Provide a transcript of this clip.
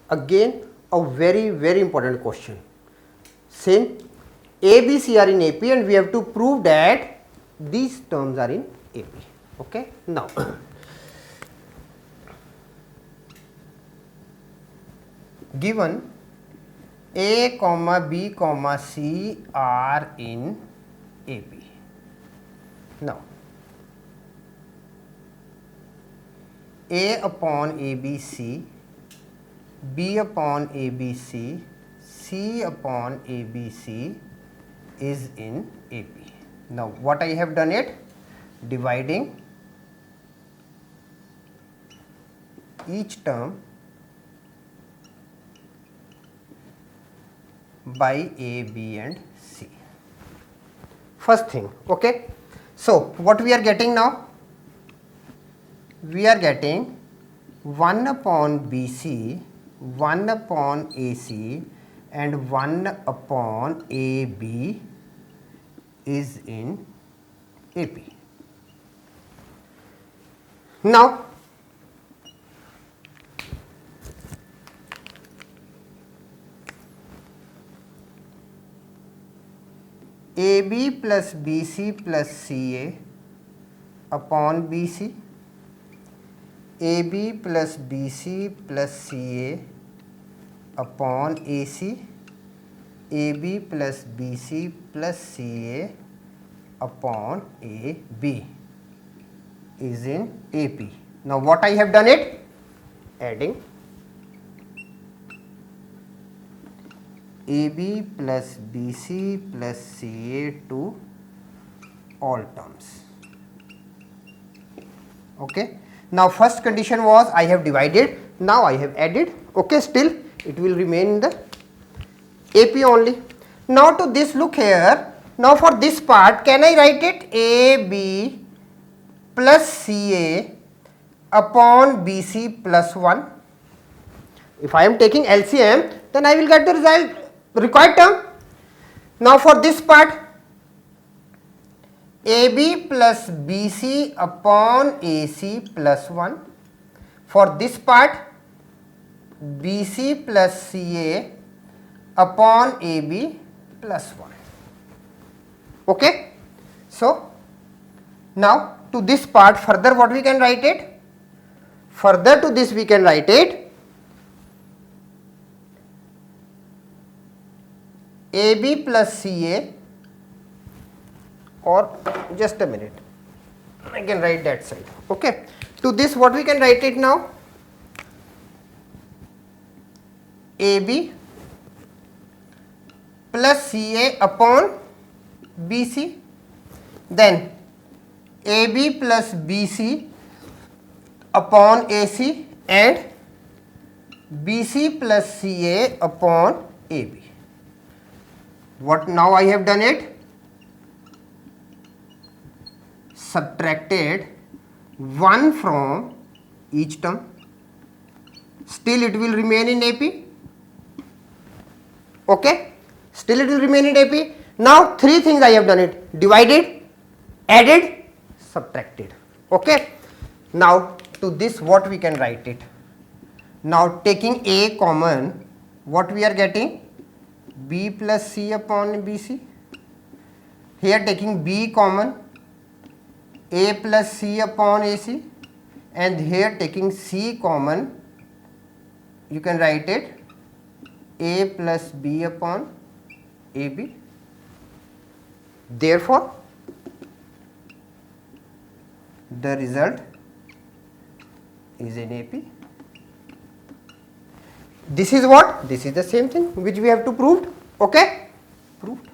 again a very important question. Same, A, B, C are in AP and we have to prove that these terms are in AP. Okay. Now, given A, B, C are in AP. Now, A upon ABC, B upon ABC, C upon ABC is in AP. Now, what I have done it? Dividing each term by A, B and C. First thing, okay. So, what we are getting now? We are getting 1 upon BC, 1 upon AC and 1 upon AB is in AP. Now, AB plus BC plus CA upon BC, AB plus BC plus CA upon AC, AB plus BC plus CA upon AB is in AP. Now, what I have done it? Adding AB plus BC plus CA to all terms. Okay. Now, first condition was I have divided, now I have added, okay, still it will remain in the AP only. Now, to this, look here, now for this part, can I write it AB plus CA upon BC plus 1? If I am taking LCM, then I will get the result required term. Now, for this part, AB plus BC upon AC plus 1. For this part, BC plus CA upon AB plus 1. Okay. So, now to this part, further what we can write it? Further to this we can write it AB plus CA, or just a minute, I can write that side. Okay. To this what we can write it now? AB plus CA upon BC, then AB plus BC upon AC and BC plus CA upon AB. What now I have done it? Subtracted 1 from each term, still it will remain in AP. Okay, still it will remain in AP. Now, 3 things I have done it: divided, added, subtracted. Okay. Now, to this what we can write it? Now, taking A common, what we are getting? B plus C upon BC. Here taking B common, A plus C upon AC, and here taking C common, you can write it A plus B upon AB. Therefore, the result is in AP. This is what? This is the same thing which we have to prove. Okay? Proved.